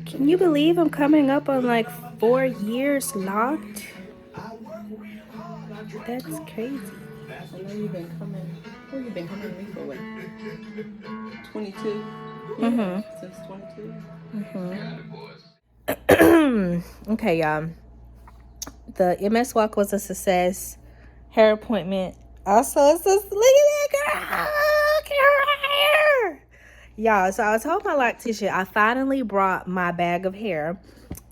Can you believe I'm coming up on like 4 years locked? That's crazy. I know you've been coming. Well, you've been coming to me for what? 22? Yeah, since 22. Okay, y'all. The MS walk was a success. Hair appointment also a success. Look at that girl. Look at her hair. Y'all, so I told my loctician I finally brought my bag of hair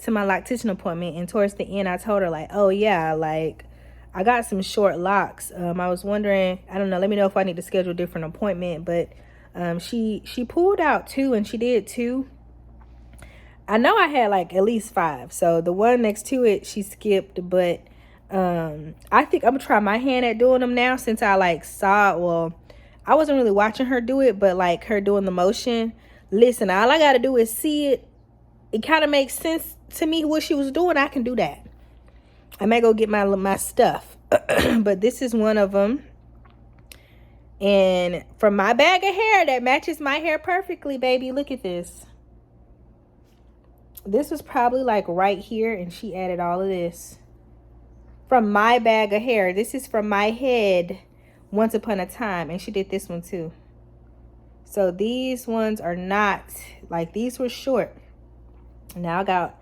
to my loctician appointment, and towards the end I told her like, oh yeah, like I got some short locks. I was wondering, I don't know, let me know if I need to schedule a different appointment. But she pulled out 2, and she did 2. I know I had like at least 5. So the one next to it, she skipped. But I think I'm gonna try my hand at doing them now, since I like saw, well, I wasn't really watching her do it, but like her doing the motion. Listen, all I gotta do is see it. It kind of makes sense to me what she was doing. I can do that. I may go get my stuff. But this is one of them. And from my bag of hair that matches my hair perfectly, baby, look at this. This was probably like right here, and she added all of this. From my bag of hair. This is from my head once upon a time, and she did this one too. So these ones are not, like, these were short. Now I'm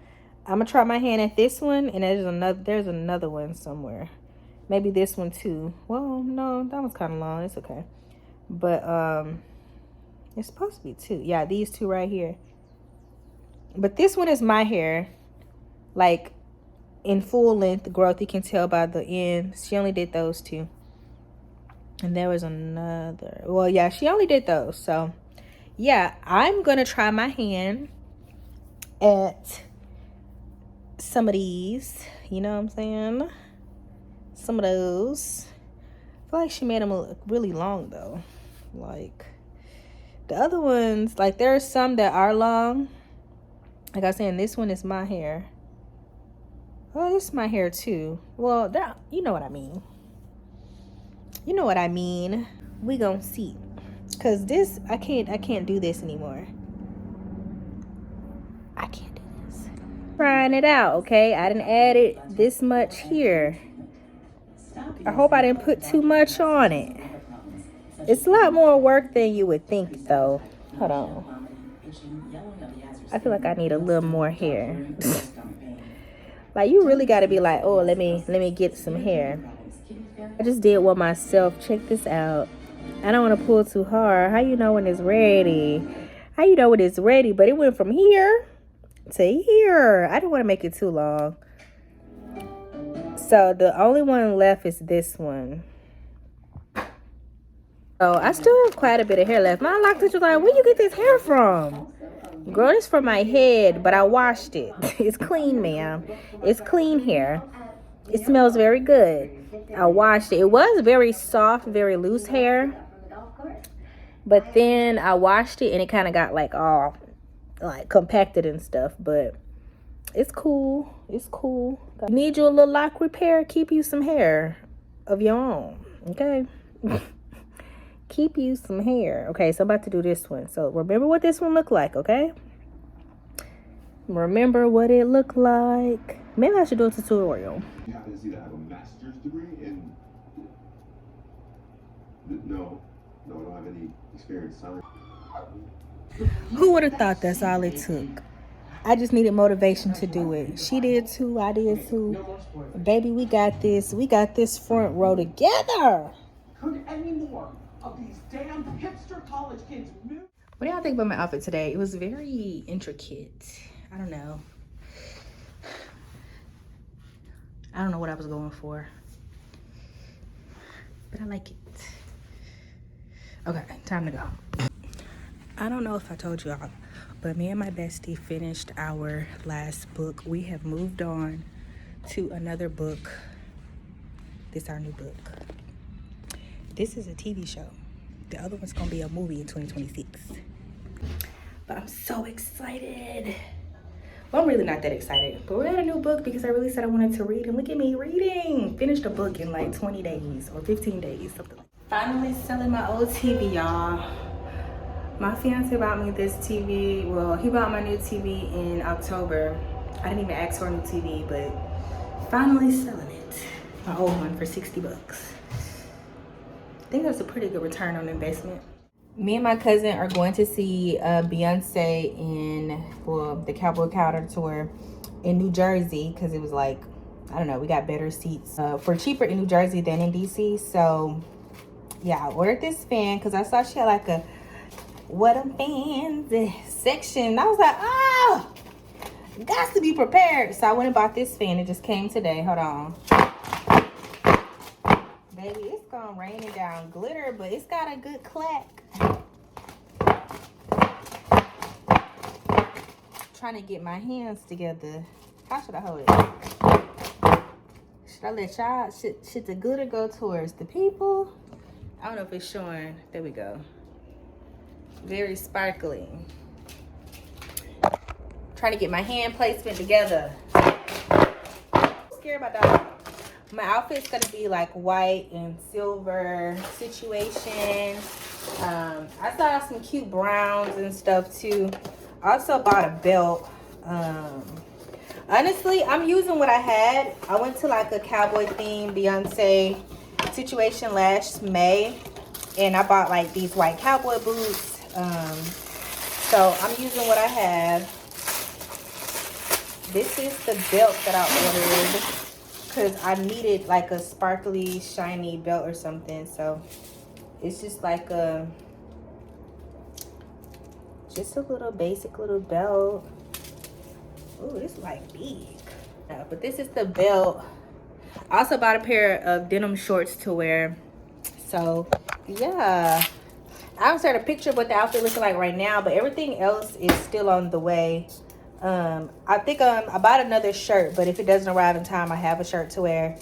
gonna try my hand at this one, and there's another one somewhere. Maybe this one too. Well, no, that one's kind of long. It's okay. But it's supposed to be 2. Yeah, these 2 right here. But this one is my hair, like in full length growth. You can tell by the ends. She only did those 2. And there was another. Well, yeah, she only did those. So, yeah, I'm going to try my hand at some of these. You know what I'm saying? Some of those. I feel like she made them look really long, though. Like, the other ones, like, there are some that are long. Like I was saying, this one is my hair. Oh, this is my hair, too. Well, you know what I mean. You know what I mean. We gonna see. Cause this, I can't do this anymore. I can't do this. Trying it out, okay? I didn't add it this much here. I hope I didn't put too much on it. It's a lot more work than you would think, though. Hold on. I feel like I need a little more hair. Like, you really gotta be like, oh, let me get some hair. I just did one myself. Check this out. I don't want to pull too hard. How you know when it's ready? How you know when it's ready? But it went from here to here. I didn't want to make it too long. So the only one left is this one. So I still have quite a bit of hair left. My loctician was like, where you get this hair from? Girl, it's from my head, but I washed it. It's clean, ma'am. It's clean hair. It smells very good. I washed it. It was very soft, very loose hair. But then I washed it and it kind of got like all like compacted and stuff. But it's cool. It's cool. Need you a little lock repair? Keep you some hair of your own. Okay? Keep you some hair. Okay, so I'm about to do this one. So remember what this one looked like, okay? Remember what it looked like. Maybe I should do a tutorial. You happen to have a master's degree in... No, I don't have any experience selling. Who would have thought that's all it took? I just needed motivation to do it. She did too. I did too. Baby, we got this. We got this front row together. Could any more of these damn hipster college kids move? What do y'all think about my outfit today? It was very intricate. I don't know. I don't know what I was going for, but I like it. Okay, time to go. I don't know if I told y'all, but me and my bestie finished our last book. We have moved on to another book. This is our new book. This is a TV show. The other one's gonna be a movie in 2026. But I'm so excited. Well, I'm really not that excited, but we're at a new book because I really said I wanted to read, and look at me reading. Finished a book in like 20 days or 15 days, something like that. Finally selling my old TV, y'all. My fiance bought me this TV. Well, he bought my new TV in October. I didn't even ask for a new TV, but finally selling it. My old one for 60 bucks. I think that's a pretty good return on investment. Me and my cousin are going to see Beyoncé in, well, the Cowboy tour in New Jersey, because it was like, I don't know, we got better seats for cheaper in New Jersey than in DC. So yeah, I ordered this fan because I saw she had like a what a fans section. I was like, oh, got to be prepared. So I went and bought this fan. It just came today. Hold on. Baby, it's gonna rain it down glitter, but it's got a good clack. Trying to get my hands together. How should I hold it? Should I let y'all, should the glitter go towards the people? I don't know if it's showing. There we go. Very sparkly. Trying to get my hand placement together. I'm scared about that. My outfit's gonna be like white and silver situation. I saw some cute browns and stuff too. I also bought a belt. Honestly, I'm using what I had. I went to like a cowboy theme Beyoncé situation last May, and I bought like these white cowboy boots. So I'm using what I have. This is the belt that I ordered because I needed like a sparkly, shiny belt or something. So it's just like just a little basic little belt. Oh, it's like big. Yeah, but this is the belt. I also bought a pair of denim shorts to wear. So yeah, I haven't started a picture of what the outfit looking like right now, but everything else is still on the way. I think I bought another shirt, but if it doesn't arrive in time, I have a shirt to wear.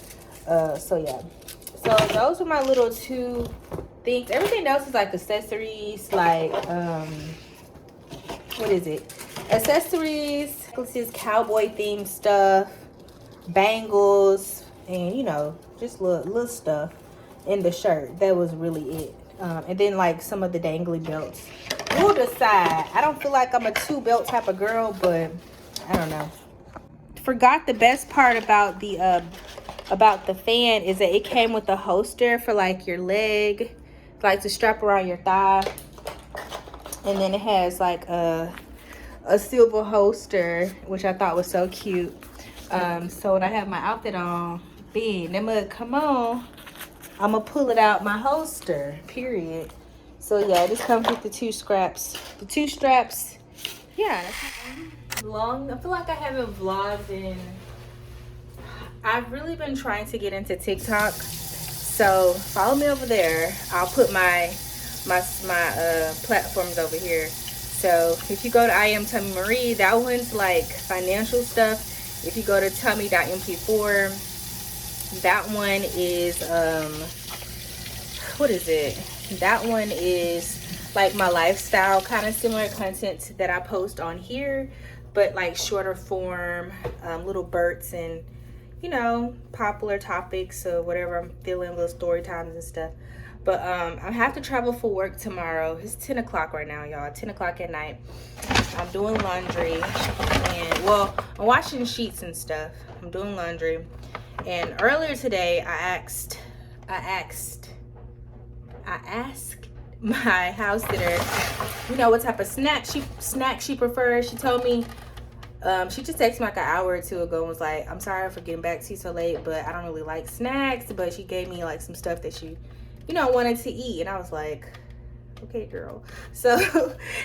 So yeah, so those are my little two things. Everything else is like accessories, like what is it, accessories, necklaces, cowboy themed stuff, bangles, and you know, just little stuff in the shirt. That was really it. And then like some of the dangly belts. We'll decide. I don't feel like I'm a two belt type of girl, but I don't know. Forgot the best part about the fan is that it came with a holster for like your leg, like to strap around your thigh. And then it has like a silver holster, which I thought was so cute. So when I have my outfit on, big, Emma, come on, I'm gonna pull it out my holster, period. So yeah, this comes with the two straps. The two straps, yeah. Long, I feel like I haven't vlogged in, I've really been trying to get into TikTok. So follow me over there. I'll put my platforms over here. So if you go to I Am Tummy Marie, that one's like financial stuff. If you go to tummy.mp4, that one is what is it? That one is like my lifestyle, kind of similar content that I post on here, but like shorter form, little bursts and, you know, popular topics or whatever I'm feeling, little story times and stuff. But I have to travel for work tomorrow. It's 10 o'clock right now, y'all. 10 o'clock at night. I'm doing laundry. And, well, I'm washing sheets and stuff. I'm doing laundry. And earlier today, I asked my house sitter, you know, what type of snack she prefers. She told me, she just texted me like an hour or two ago and was like, I'm sorry for getting back to you so late, but I don't really like snacks. But she gave me like some stuff that she, you know, wanted to eat. And I was like, okay, girl. So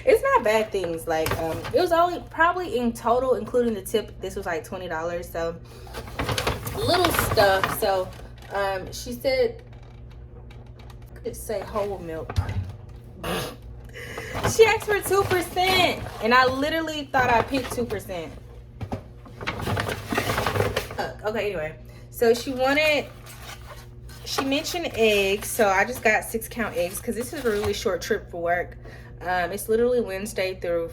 it's not bad things. Like, it was only probably in total, including the tip, this was like $20. So little stuff. So she said, could say whole milk. She asked for 2%, and I literally thought I picked 2%. Okay, anyway, so she mentioned eggs, so I just got 6-count eggs because this is a really short trip for work. It's literally Wednesday through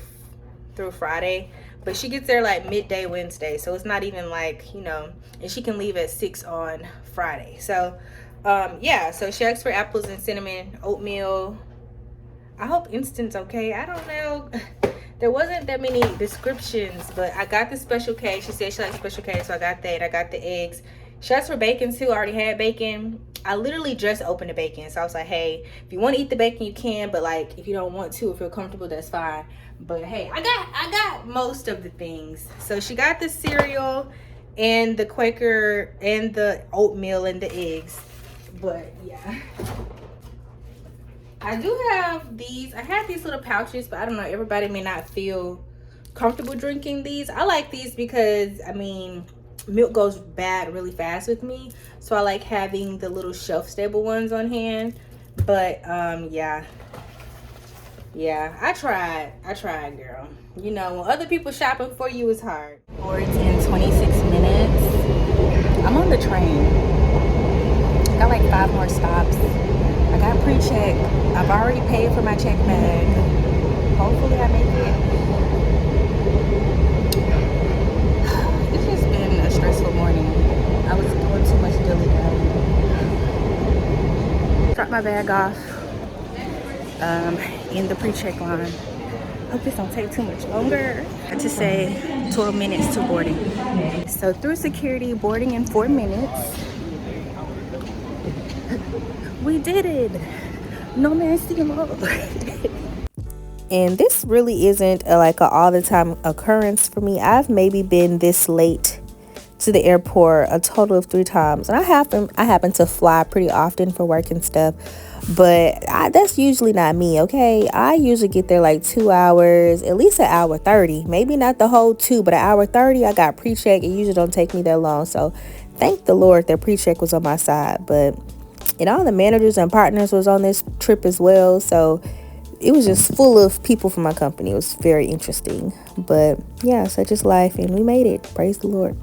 Friday, but she gets there like midday Wednesday, so it's not even like, you know, and she can leave at 6 on Friday. So yeah, so she asked for apples and cinnamon, oatmeal, I hope instant's okay. I don't know. There wasn't that many descriptions, but I got the special K. She said she likes special K, so I got that. I got the eggs. She asked for bacon too. I already had bacon. I literally just opened the bacon, so I was like, hey, if you want to eat the bacon, you can, but like if you don't want to, if you're comfortable, that's fine. But hey, I got most of the things. So she got the cereal and the Quaker and the oatmeal and the eggs. But yeah, I do have these. I have these little pouches, but I don't know, everybody may not feel comfortable drinking these. I like these because, I mean, milk goes bad really fast with me, so I like having the little shelf stable ones on hand. But yeah, I tried, girl. You know, when other people shopping for you, it's hard. Or it's in 26 minutes. I'm on the train. Got like 5 more stops. I got pre-check. I've already paid for my check bag. Hopefully I make it. It's just been a stressful morning. I was doing too much dilly-dally. Drop my bag off in the pre-check line. Hope this don't take too much longer. I just say 12 minutes to boarding. So through security, boarding in 4 minutes. We did it. No nasty law. And this really isn't like a all the time occurrence for me. I've maybe been this late to the airport a total of 3 times, and I happen to fly pretty often for work and stuff, but that's usually not me. Okay, I usually get there like 2 hours, at least an hour 30, maybe not the whole 2, but an hour 30. I got pre-check. It usually don't take me that long, so thank the Lord that pre-check was on my side. But and all the managers and partners was on this trip as well, so it was just full of people from my company. It was very interesting, but yeah, such is life, and we made it. Praise the Lord.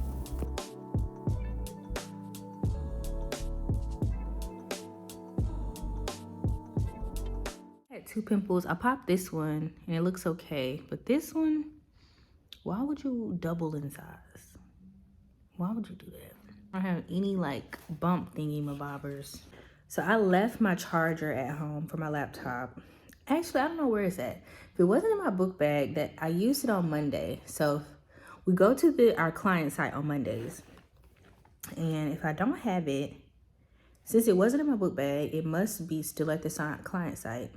I had 2 pimples. I popped this one and it looks okay, but this one, why would you double in size? Why would you do that? I don't have any like bump thingy mabobbers. So I left my charger at home for my laptop. Actually, I don't know where it's at. If it wasn't in my book bag, that I used it on Monday. So we go to our client site on Mondays. And if I don't have it, since it wasn't in my book bag, it must be still at the client site.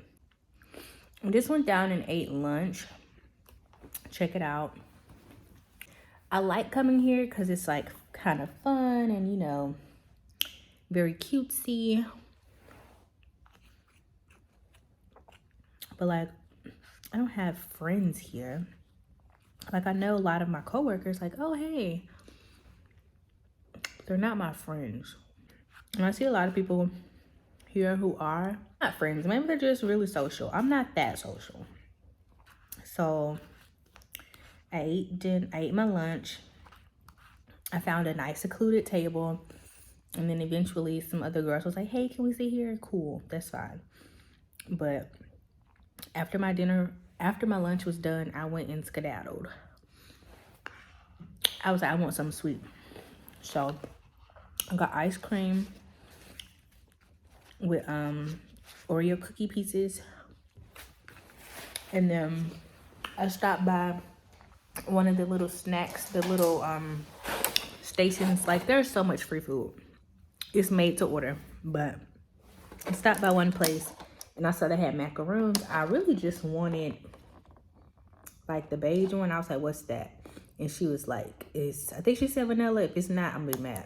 I just went down and ate lunch. Check it out. I like coming here because it's like kind of fun and, you know, very cutesy. But like, I don't have friends here. Like, I know a lot of my coworkers, like, oh, hey. They're not my friends. And I see a lot of people here who are not friends. Maybe they're just really social. I'm not that social. So I ate my lunch. I found a nice secluded table. And then eventually some other girls was like, hey, can we sit here? Cool, that's fine. But after my lunch was done, I went and skedaddled. I was like, I want something sweet. So I got ice cream with Oreo cookie pieces. And then I stopped by one of the little snacks, the little stations. Like, there's so much free food. It's made to order. But I stopped by one place and I saw they had macaroons. I really just wanted like the beige one. I was like, what's that? And she was like, I think she said vanilla. If it's not, I'm gonna be mad.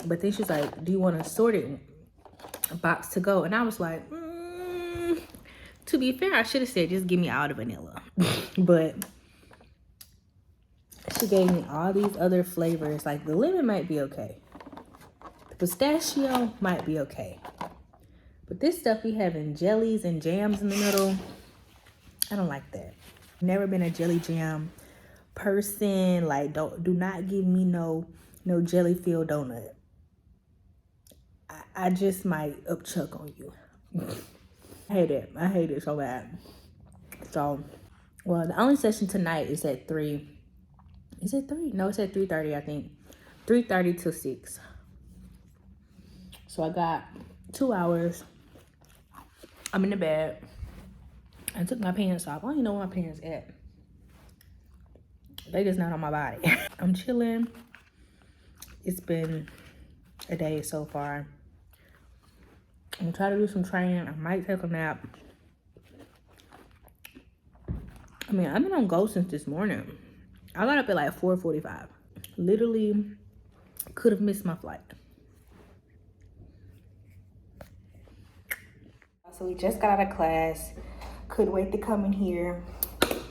But then she's like, do you want a sorted box to go? And I was like, to be fair, I should have said, just give me all the vanilla. But she gave me all these other flavors. Like, the lemon might be okay. The pistachio might be okay. But this stuff be having jellies and jams in the middle. I don't like that. Never been a jelly jam person. Like, do not give me no jelly filled donut. I just might upchuck on you. I hate it. I hate it so bad. So, well, the only session tonight is at 3. Is it 3? No, it's at 3:30, I think. 3:30 to 6. So I got 2 hours. I'm in the bed. I took my pants off. I don't even know where my pants at. They just not on my body. I'm chilling. It's been a day so far. I'm gonna try to do some training. I might take a nap. I mean, I've been on go since this morning. I got up at like 4:45. Literally could have missed my flight. So we just got out of class. Couldn't wait to come in here.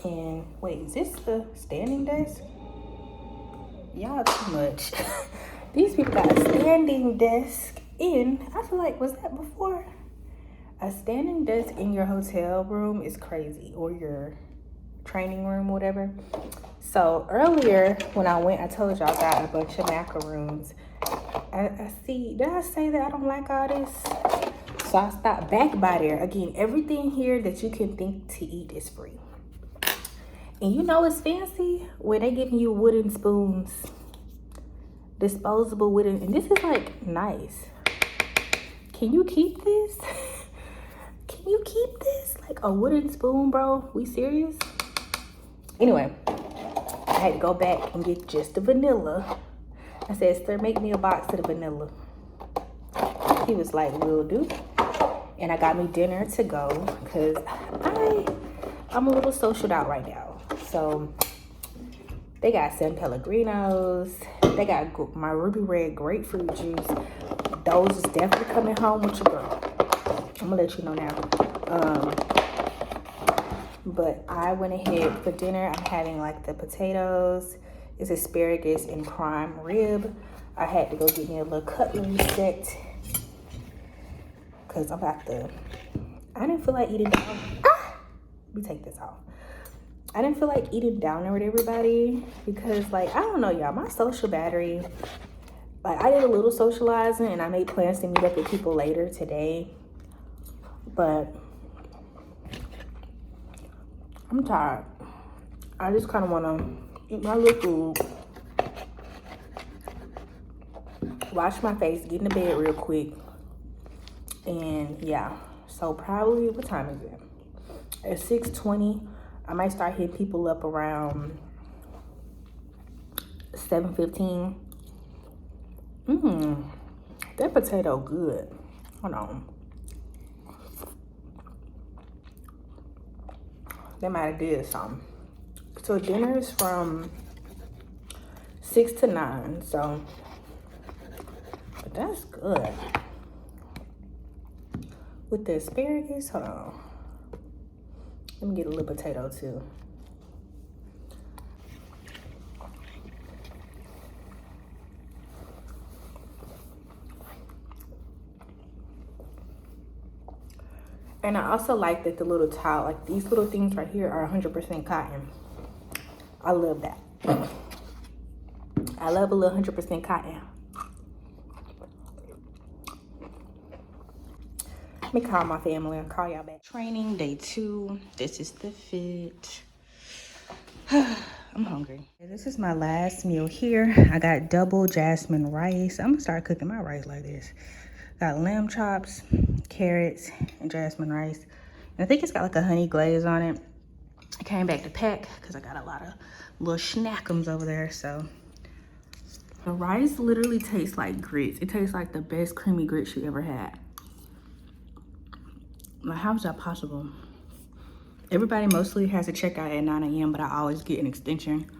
And wait, is this the standing desk? Y'all too much. These people got a standing desk in. I feel like, was that before? A standing desk in your hotel room is crazy, or your training room, whatever. So earlier when I went, I told y'all I got a bunch of macaroons. I see, did I say that I don't like all this? So I stopped back by there. Again, everything here that you can think to eat is free. And you know it's fancy when they giving you wooden spoons, disposable wooden, and this is like nice. Can you keep this? Can you keep this? Like a wooden spoon, bro? We serious? Anyway, I had to go back and get just the vanilla. I said, sir, make me a box of the vanilla. He was like, will do. And I got me dinner to go because I'm a little socialed out right now. So they got San Pellegrinos. They got my ruby red grapefruit juice. Those is definitely coming home with your girl. I'm gonna let you know now. But I went ahead for dinner. I'm having like the potatoes. It's asparagus and prime rib. I had to go get me a little cutlery set because I'm about to. I didn't feel like eating down. Let me take this off. I didn't feel like eating down there with everybody because, like, I don't know, y'all. My social battery. Like, I did a little socializing and I made plans to meet up with people later today. But I'm tired. I just kind of want to eat my little food, wash my face, get in the bed real quick. And yeah, so probably, what time is it? At 6:20, I might start hitting people up around 7:15. That potato good. Hold on. They might have did something. So dinner is from 6 to 9. So, but that's good. With the asparagus, hold on. Let me get a little potato too. And I also like that the little towel, like these little things right here are 100% cotton. I love that. I love a little 100% cotton. Let me call my family. I'll call y'all back. Training day 2. This is the fit. I'm hungry. This is my last meal here. I got double jasmine rice. I'm gonna start cooking my rice like this. Got lamb chops, carrots, and jasmine rice. And I think it's got like a honey glaze on it. I came back to pack because I got a lot of little snackums over there. So the rice literally tastes like grits. It tastes like the best creamy grits you ever had. Like, how is that possible? Everybody mostly has to check out at 9 a.m., but I always get an extension.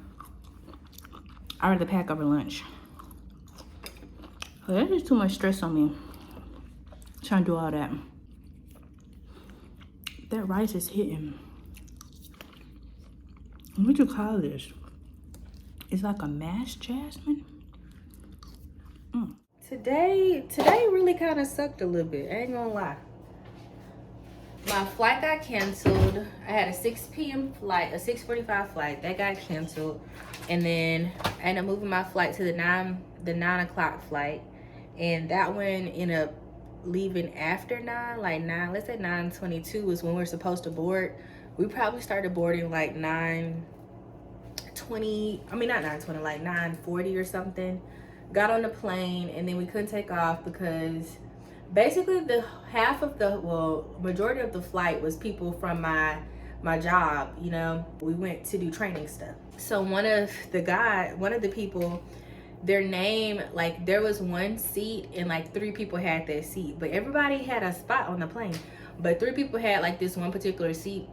I rather pack over lunch. Well, that's just too much stress on me. Trying to do all that. That rice is hitting. What do you call this? It's like a mashed jasmine. Today really kind of sucked a little bit. I ain't gonna lie. My flight got canceled. I had a 6 p.m. flight, a 6:45 flight. That got canceled. And then I ended up moving my flight to the 9 o'clock flight. And that one ended up leaving after 9, like 9, let's say 9:22 was when we're supposed to board. We probably started boarding like 9:20, I mean not 9:20, like 9:40 or something. Got on the plane and then we couldn't take off because basically the majority of the flight was people from my my job, you know. We went to do training stuff. So one of the people, their name, like there was one seat and like 3 people had that seat, but everybody had a spot on the plane, but 3 people had like this one particular seat,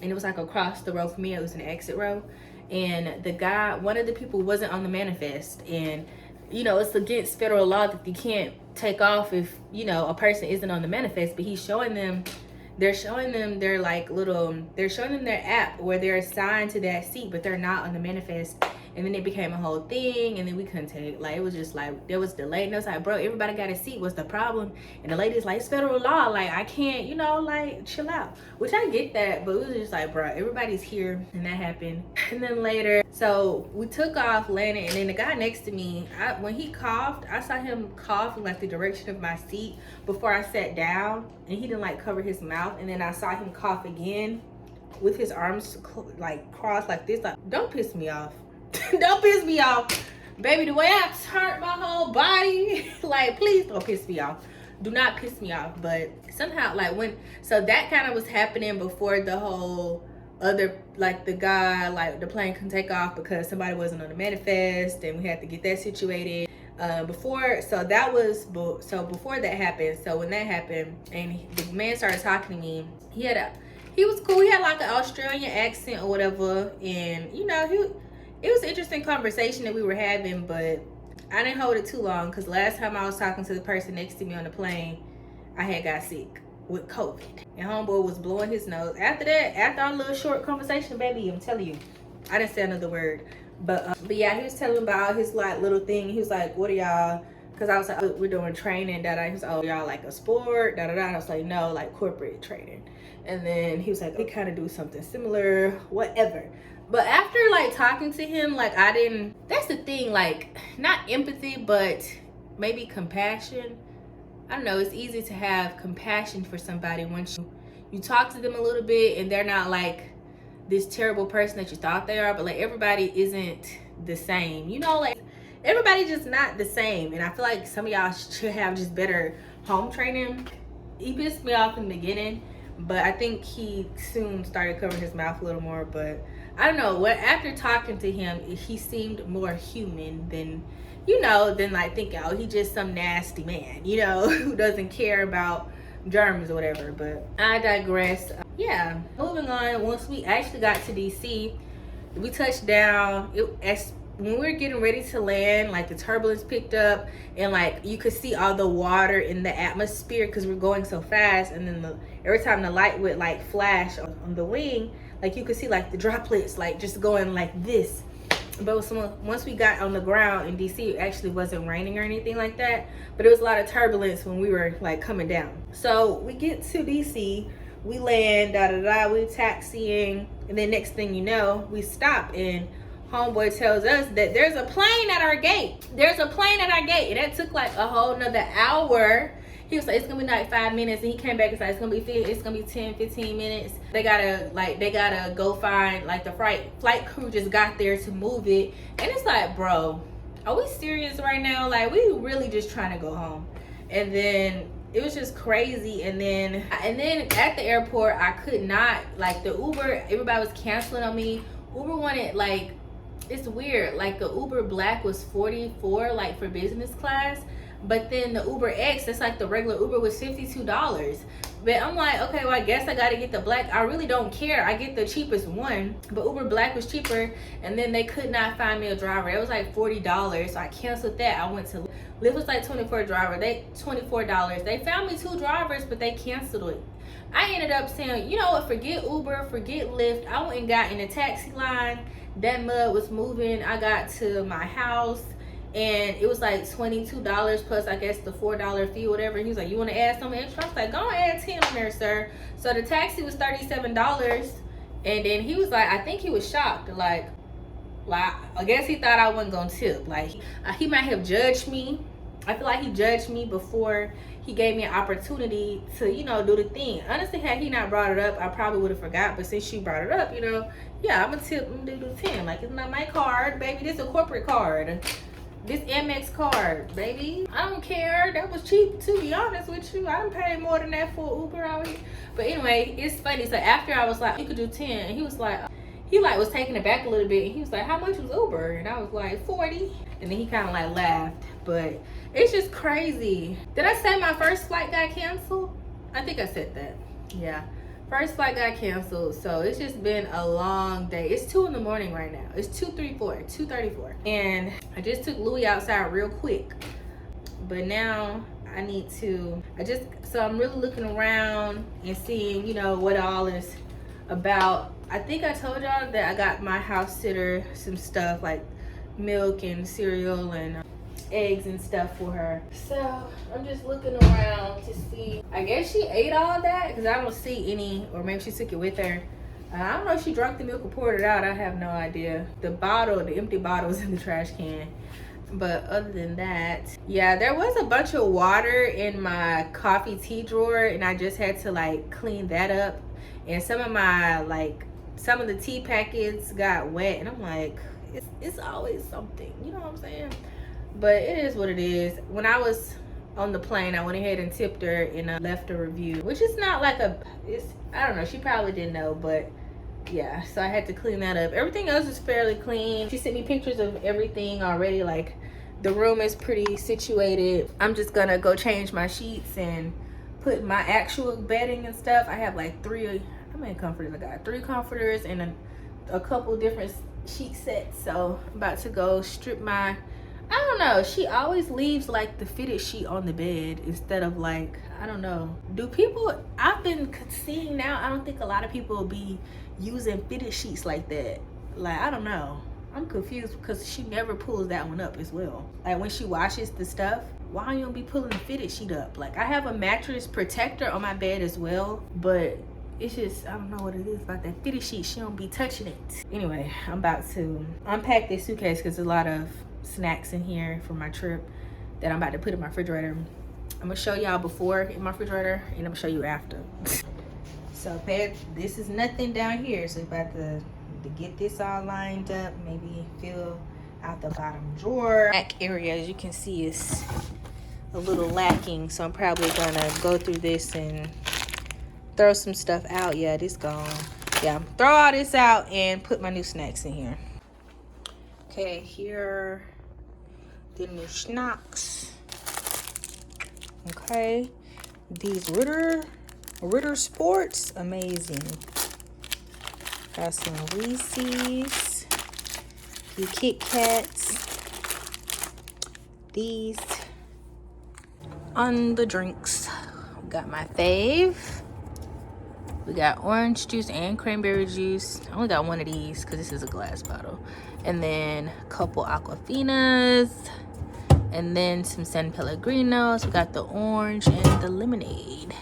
and it was like across the row from me. It was an exit row, and the guy, one of the people wasn't on the manifest, and you know, it's against federal law that you can't take off if, you know, a person isn't on the manifest. But he's showing them, they're showing them their like little, they're showing them their app where they're assigned to that seat, but they're not on the manifest. And then it became a whole thing, and then we couldn't take, like, it was just like, there was delay, and I was like, bro, everybody got a seat, what's the problem? And the lady's like, it's federal law, like, I can't, you know, like, chill out. Which I get that, but it was just like, bro, everybody's here, and that happened. And then later, so we took off, landed, and then the guy next to me, when he coughed, I saw him cough in like the direction of my seat before I sat down, and he didn't like cover his mouth, and then I saw him cough again with his arms like crossed like this. Like, don't piss me off. Don't piss me off, baby. The way I turned my whole body, like, please don't piss me off. Do not piss me off. But somehow, like, so that kind of was happening before the whole other, like, the guy, like, the plane couldn't take off because somebody wasn't on the manifest, and we had to get that situated before that happened. So when that happened and the man started talking to me, he was cool. He had like an Australian accent or whatever, and you know, it was an interesting conversation that we were having, but I didn't hold it too long because last time I was talking to the person next to me on the plane, I had got sick with COVID, and homeboy was blowing his nose. After that, after our little short conversation, baby, I'm telling you, I didn't say another word. But yeah, he was telling about his like little thing. He was like, what are y'all? Because I was like, oh, we're doing training, da-da. He was like, oh, y'all like a sport, da-da-da. And I was like, no, like corporate training. And then he was like, we kind of do something similar, whatever. But after like talking to him, like that's the thing, like not empathy, but maybe compassion. I don't know, it's easy to have compassion for somebody once you talk to them a little bit and they're not like this terrible person that you thought they are, but like everybody isn't the same, you know, like everybody just not the same. And I feel like some of y'all should have just better home training. He pissed me off in the beginning, but I think he soon started covering his mouth a little more. But I don't know, after talking to him, he seemed more human than, you know, than like thinking, oh, he just some nasty man, you know, who doesn't care about germs or whatever. But I digress. Yeah, moving on. Once we actually got to DC, we touched down. When we were getting ready to land, like the turbulence picked up, and like you could see all the water in the atmosphere because we're going so fast. And then every time the light would like flash on the wing, like you could see like the droplets like just going like this. But once we got on the ground in DC, it actually wasn't raining or anything like that, but it was a lot of turbulence when we were like coming down. So we get to DC, we land, we taxiing, and then next thing you know, we stop, and homeboy tells us that there's a plane at our gate. And that took like a whole nother hour. He was like, it's gonna be like 5 minutes, and he came back and said it's gonna be 10-15 minutes. They gotta go find, like, the flight crew just got there to move it. And it's like, bro, are we serious right now? Like, we really just trying to go home. And then it was just crazy. And then at the airport, I could not, like, the Uber, everybody was canceling on me. Uber wanted, like, it's weird, like the Uber Black was $44, like, for business class. But then the Uber X, that's like the regular Uber, was $52. But I'm like, okay, well, I guess I gotta get the Black. I really don't care. I get the cheapest one. But Uber Black was cheaper. And then they could not find me a driver. It was like $40. So I canceled that. I went to Lyft, was like $24. They found me 2 drivers, but they canceled it. I ended up saying, you know what, forget Uber, forget Lyft. I went and got in a taxi line. That mud was moving. I got to my house, and it was like $22 plus, I guess, the $4 fee or whatever. And he was like, you want to add something extra? I was like, go add 10 on there, sir. So the taxi was $37. And then he was like, I think he was shocked. Like I guess he thought I wasn't going to tip. Like, he might have judged me. I feel like he judged me before he gave me an opportunity to, you know, do the thing. Honestly, had he not brought it up, I probably would have forgot. But since you brought it up, you know, yeah, I'm going to tip and do the 10. Like, it's not my card, baby. This is a corporate card. This Amex card, baby. I don't care. That was cheap, to be honest with you. I done paid more than that for Uber out here. But anyway, it's funny. So after I was like, you could do 10. And he was like was taking it back a little bit. And he was like, how much was Uber? And I was like, 40. And then he kind of like laughed. But it's just crazy. Did I say my first flight got canceled? I think I said that. Yeah. First flight got canceled, so it's just been a long day. It's 2 in the morning right now. It's 2:34. And I just took Louis outside real quick. But now I need to, so I'm really looking around and seeing, you know, what all is about. I think I told y'all that I got my house sitter some stuff like milk and cereal and eggs and stuff for her. So I'm just looking around to see. I guess she ate all that because I don't see any, or maybe she took it with her. I don't know if she drank the milk or poured it out. I have no idea. The empty bottle is in the trash can. But other than that, yeah, there was a bunch of water in my coffee tea drawer, and I just had to like clean that up. And some of the tea packets got wet, and I'm like, it's always something, you know what I'm saying? But it is what it is. When I was on the plane, I went ahead and tipped her and left a review, which is not like I don't know, she probably didn't know, but yeah, so I had to clean that up. Everything else is fairly clean. She sent me pictures of everything already. Like, the room is pretty situated. I'm just gonna go change my sheets and put my actual bedding and stuff. I have like how many comforters I got? 3 comforters and a couple different sheet sets. So I'm about to go strip my, I don't know, she always leaves like the fitted sheet on the bed instead of like, I don't know. I've been seeing now, I don't think a lot of people will be using fitted sheets like that. Like, I don't know. I'm confused because she never pulls that one up as well. Like when she washes the stuff, why you don't be pulling the fitted sheet up? Like, I have a mattress protector on my bed as well, but it's just, I don't know what it is about that fitted sheet. She don't be touching it. Anyway, I'm about to unpack this suitcase because there's a lot of snacks in here from my trip that I'm about to put in my refrigerator. I'm gonna show y'all before in my refrigerator, and I'm gonna show you after. So this is nothing down here, so about to get this all lined up, maybe fill out the bottom drawer. Back area, as you can see, is a little lacking, so I'm probably gonna go through this and throw some stuff out. Yeah, this gone. Yeah, throw all this out and put my new snacks in here. Okay, here are the new snacks. Okay, these Ritter Sports, amazing. Got some Reese's, the Kit Kats, these on the drinks. We got my fave. We got orange juice and cranberry juice. I only got one of these because this is a glass bottle. And then a couple Aquafinas. And then some San Pellegrinos. We got the orange and the lemonade.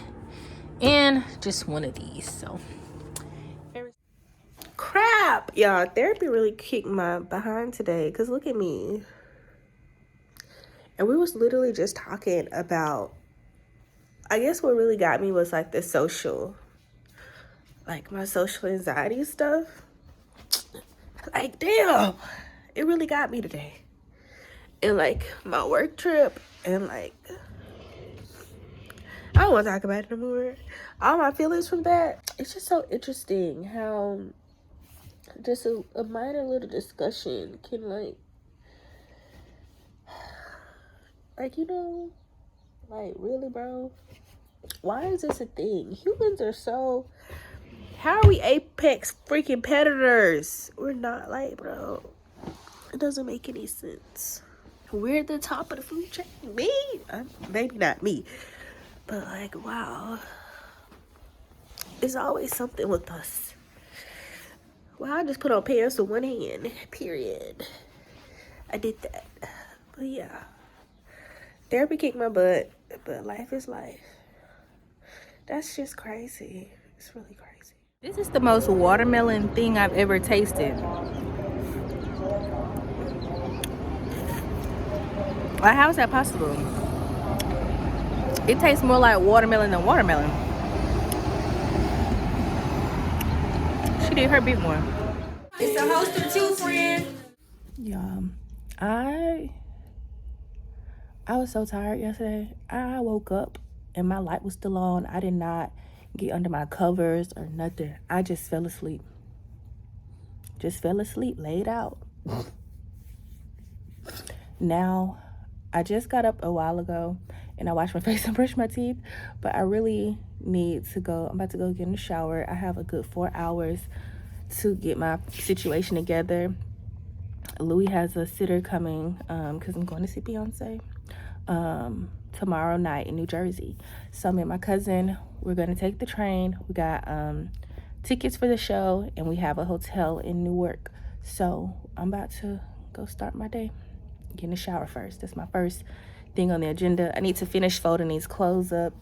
And just one of these. So, crap, y'all. Therapy really kicked my behind today. Because look at me. And we was literally just talking about, I guess what really got me was like the social, like my social anxiety stuff. Like, damn, it really got me today. And like my work trip, and like, I don't want to talk about it anymore. All my feelings from that. It's just so interesting how just a minor little discussion can like, you know, like, really, bro? Why is this a thing? Humans are so, how are we apex freaking predators? We're not, like, bro. It doesn't make any sense. We're at the top of the food chain. Me? Maybe not me. But, like, wow. There's always something with us. Well, I just put on pants with one hand. Period. I did that. But, yeah. Therapy kicked my butt. But life is life. That's just crazy. It's really crazy. This is the most watermelon thing I've ever tasted. Like, how is that possible? It tastes more like watermelon than watermelon. She did her big one. It's a host of two, friend. Yeah, I I was so tired yesterday. I woke up and my light was still on. I did not get under my covers or nothing. I just fell asleep. Just fell asleep, laid out. Now, I just got up a while ago and I washed my face and brushed my teeth, but I really need to go. I'm about to go get in the shower. I have a good 4 hours to get my situation together. Louis has a sitter coming because I'm going to see Beyoncé tomorrow night in New Jersey. So me and my cousin, we're going to take the train. We got tickets for the show and we have a hotel in Newark. So I'm about to go start my day. Get in the shower first. That's my first thing on the agenda. I need to finish folding these clothes up.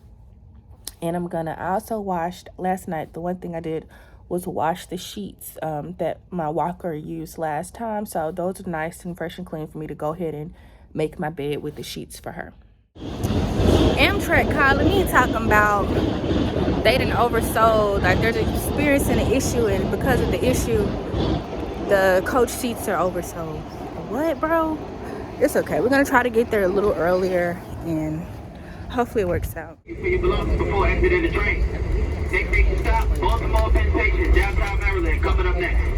And I also washed last night. The one thing I did was wash the sheets that my walker used last time. So those are nice and fresh and clean for me to go ahead and make my bed with the sheets for her. Amtrak calling me talking about they done oversold. Like they're experiencing an issue, and because of the issue, the coach seats are oversold. What, bro? It's okay. We're gonna try to get there a little earlier and hopefully it works out. For your belongings before exiting the train. Next station stop, Baltimore Penn Station, downtown Maryland, coming up next.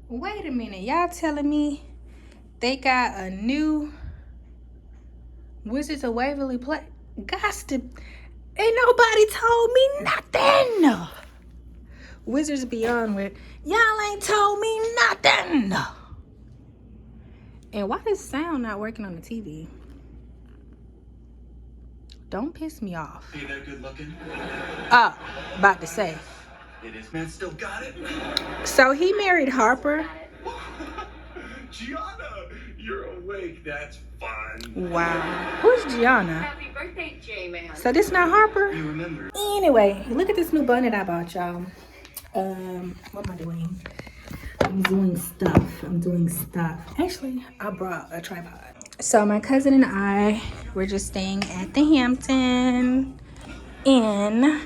Wait a minute, y'all telling me they got a new Wizards of Waverly play? Gots to, ain't nobody told me nothing. Wizards Beyond with, y'all ain't told me nothing. And why is sound not working on the TV? Don't piss me off. Hey, that good looking? Oh, about to say. It is, man, still got it? So he married Harper. Gianna, you're awake, that's fun. Wow. Who's Gianna? Happy birthday, J-Man. So this not Harper? You remember? Anyway, look at this new bun that I bought y'all. What am I doing? I'm doing stuff. Actually, I brought a tripod. So my cousin and I were just staying at the Hampton Inn.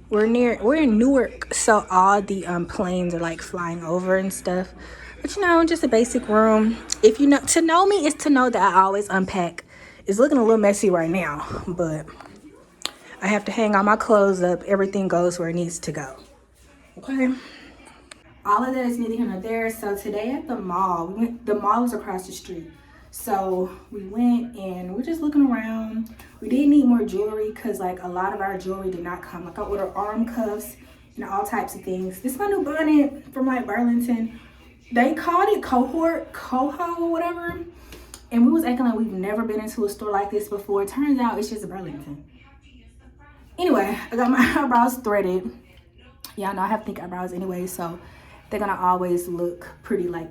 We're in Newark, so all the planes are like flying over and stuff. But you know, just a basic room. If you know, to know me is to know that I always unpack. It's looking a little messy right now, but I have to hang all my clothes up. Everything goes where it needs to go. Okay. All of that is neither here nor there. So today at the mall, the mall is across the street. So we went and we're just looking around. We did need more jewelry because like a lot of our jewelry did not come. Like I ordered arm cuffs and all types of things. This is my new bonnet from like Burlington. They called it coho or whatever. And we was acting like we've never been into a store like this before. It turns out it's just Burlington. Anyway, I got my eyebrows threaded. Y'all know I have thick eyebrows anyway, so they're gonna always look pretty like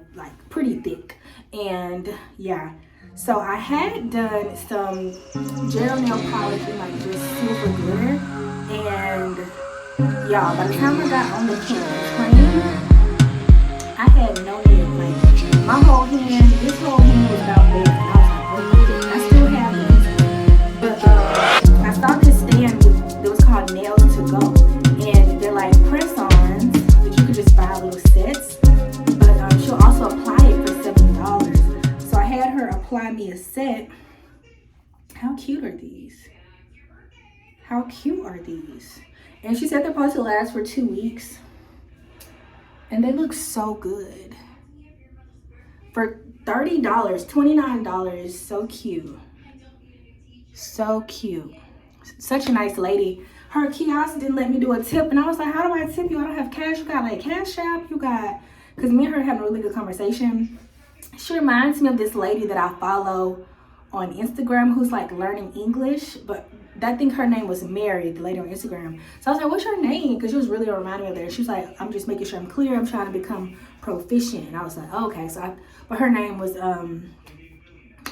pretty thick. And yeah, so I had done some gel nail polish and like just silver glitter, and y'all, by the time I got on the train, I had no nail. Like my whole hand, this whole hand was about big. And I was like, what? I still have this, but I saw this stand that was called Nails to Go, and they're like press-ons that you could just buy little sets. But she'll also apply it for $70. So I had her apply me a set. How cute are these? How cute are these? And she said they're supposed to last for 2 weeks. And they look so good. For $30, $29, so cute. So cute. Such a nice lady. Her kiosk didn't let me do a tip. And I was like, how do I tip you? I don't have cash. You got like Cash App. You got... Because me and her having a really good conversation. She reminds me of this lady that I follow on Instagram who's like learning English. But I think her name was Mary, the lady on Instagram. So I was like, what's your name? Because she was really reminding me of that. She was like, I'm just making sure I'm clear. I'm trying to become proficient. And I was like, okay. But her name was...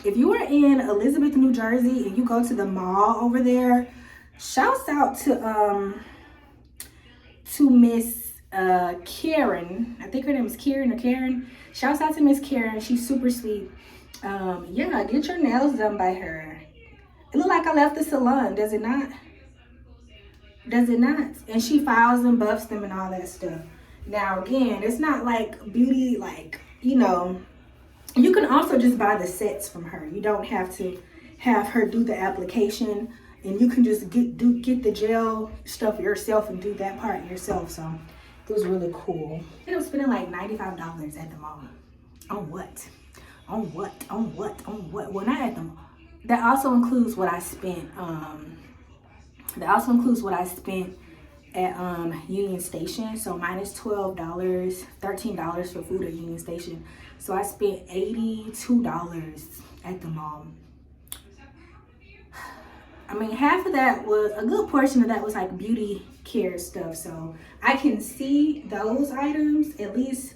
if you are in Elizabeth, New Jersey, and you go to the mall over there, shouts out to to Miss Karen. I think her name is Karen or Karen. Shouts out to Miss Karen. She's super sweet. Yeah, get your nails done by her. It look like I left the salon, does it not? Does it not? And she files and buffs them and all that stuff. Now again, it's not like beauty, like, you know, you can also just buy the sets from her. You don't have to have her do the application, and you can just get the gel stuff yourself and do that part yourself. So it was really cool. I ended up spending like $95 at the mall. On what? On what? On what? On what? Well, not at the mall. That also includes what I spent. That also includes what I spent at Union Station. So minus $12, $13 for food at Union Station. So I spent $82 at the mall. I mean, half of that was, a good portion of that was like beauty care stuff. So I can see those items, at least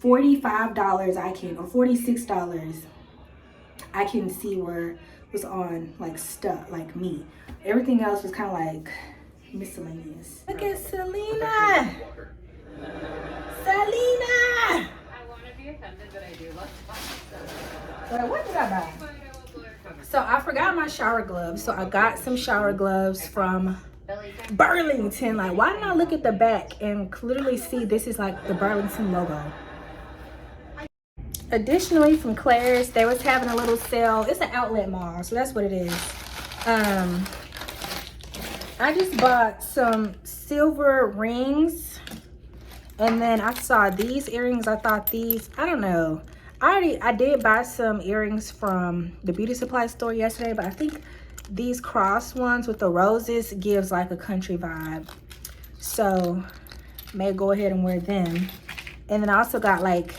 $45 I can, or $46 I can see where was on like stuff, like me. Everything else was kind of like miscellaneous. Look at Selena! Selena! I want to be offended, but I do love Well, what did I buy? So I forgot my shower gloves. So I got some shower gloves from Burlington. Like, why didn't I look at the back and clearly see this is like the Burlington logo? Additionally, from Claire's, they was having a little sale. It's an outlet mall, so that's what it is. I just bought some silver rings, and then I saw these earrings. I thought these, I don't know. I did buy some earrings from the beauty supply store yesterday, but I think these cross ones with the roses gives like a country vibe. So may go ahead and wear them. And then I also got like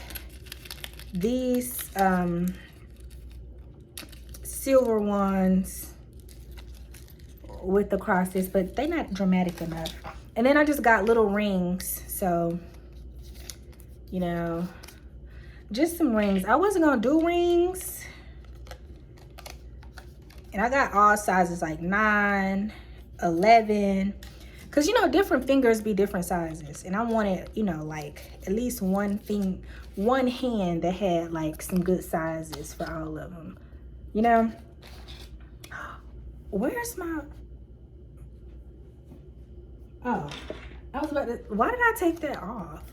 these silver ones with the crosses, but they're not dramatic enough. And then I just got little rings, so you know, just some rings. I wasn't gonna do rings, and I got all sizes, like 9, 11, because you know, different fingers be different sizes, and I wanted, you know, like at least one hand that had like some good sizes for all of them, you know. Where's my, oh, I was about to, why did I take that off?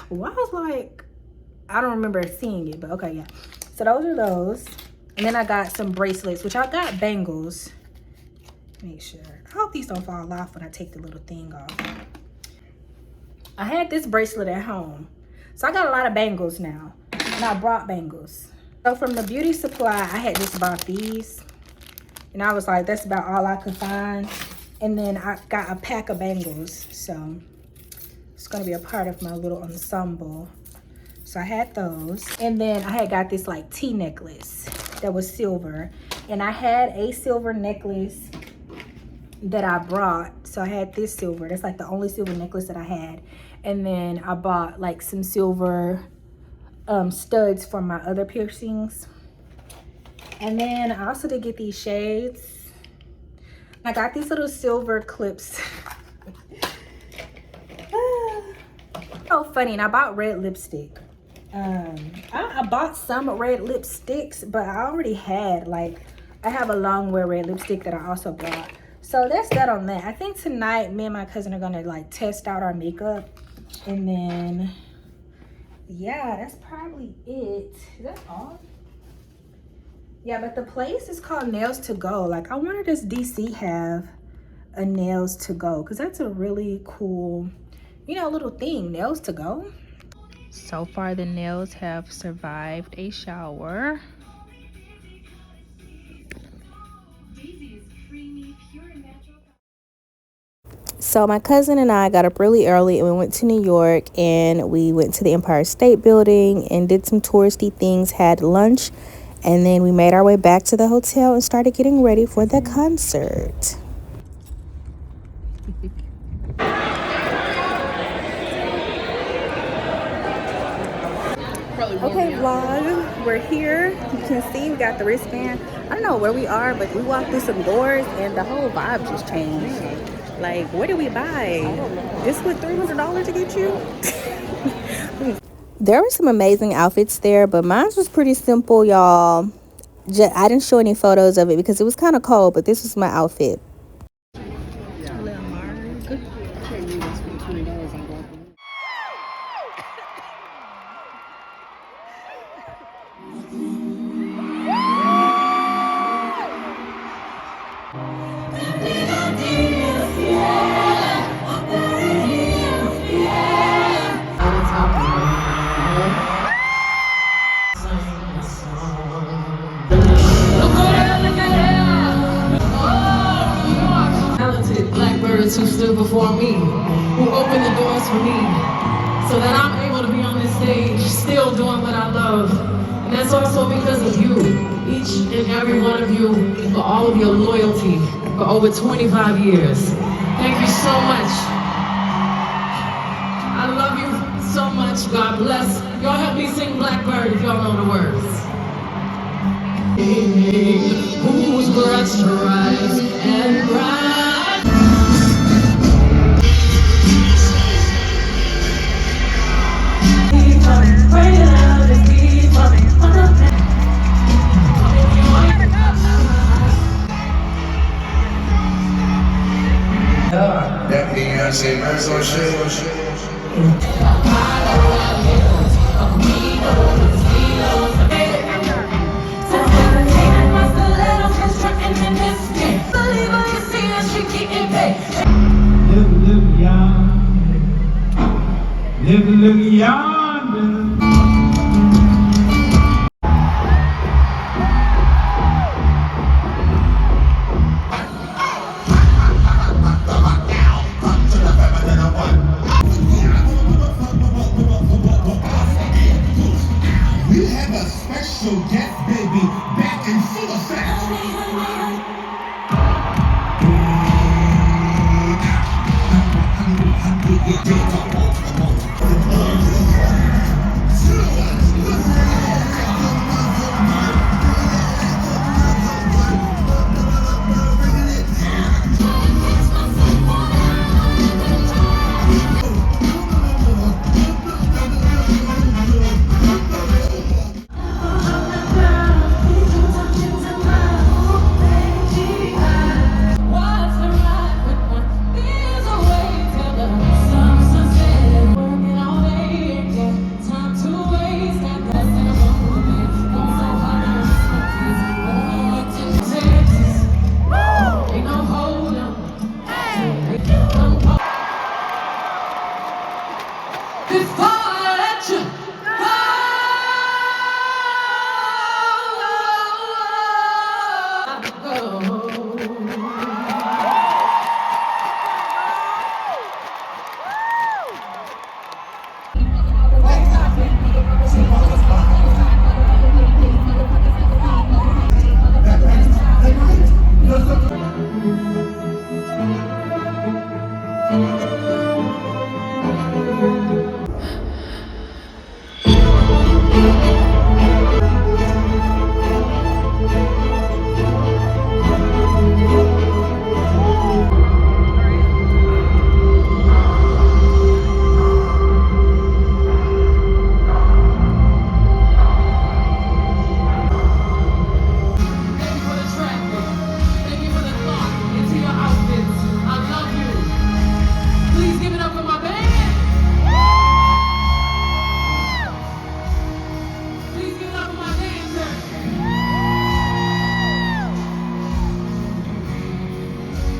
Well, I was like, I don't remember seeing it, but okay, yeah. So those are those. And then I got some bracelets, which I got bangles. Make sure. I hope these don't fall off when I take the little thing off. I had this bracelet at home. So I got a lot of bangles now. And I brought bangles. So from the beauty supply, I had just bought these. And I was like, that's about all I could find. And then I got a pack of bangles. So it's gonna be a part of my little ensemble. So I had those. And then I had got this like T necklace that was silver. And I had a silver necklace that I brought. So I had this silver. That's like the only silver necklace that I had. And then I bought like some silver studs for my other piercings. And then I also did get these shades. I got these little silver clips. So funny. And I bought red lipstick. I bought some red lipsticks, but I already had, like, I have a long wear red lipstick that I also bought. So that's that on that. I think tonight me and my cousin are gonna like test out our makeup, and then yeah, that's probably it. Is that all? Yeah, but the place is called Nails to Go. Like, I wonder, does DC have a Nails to Go? Because that's a really cool, you know, little thing, Nails to Go. So far, the nails have survived a shower. So my cousin and I got up really early and we went to New York, and we went to the Empire State Building and did some touristy things, had lunch, and then we made our way back to the hotel and started getting ready for the concert. Okay, vlog, we're here. You can see we got the wristband. I don't know where we are, but we walked through some doors and the whole vibe just changed. Like, what did we buy? This was $300 to get you? There were some amazing outfits there, but mine was pretty simple, y'all. I didn't show any photos of it because it was kind of cold, but this was my outfit. Talented blackbirds who stood before me, who opened the doors for me, so that I'm able to be on this stage, still doing what I love. And that's also because of you, each and every one of you, for all of your loyalty for over 25 years. Thank you so much. I love you so much. God bless. Y'all help me sing Blackbird if y'all know the words. Whose breath rise and rise. That Beyoncé verse on shit. Live yonder. We have a special guest, baby, back in full effect.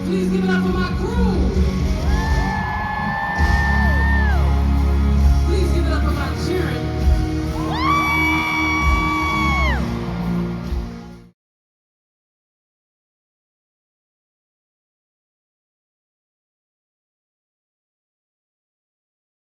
Please give it up for my crew.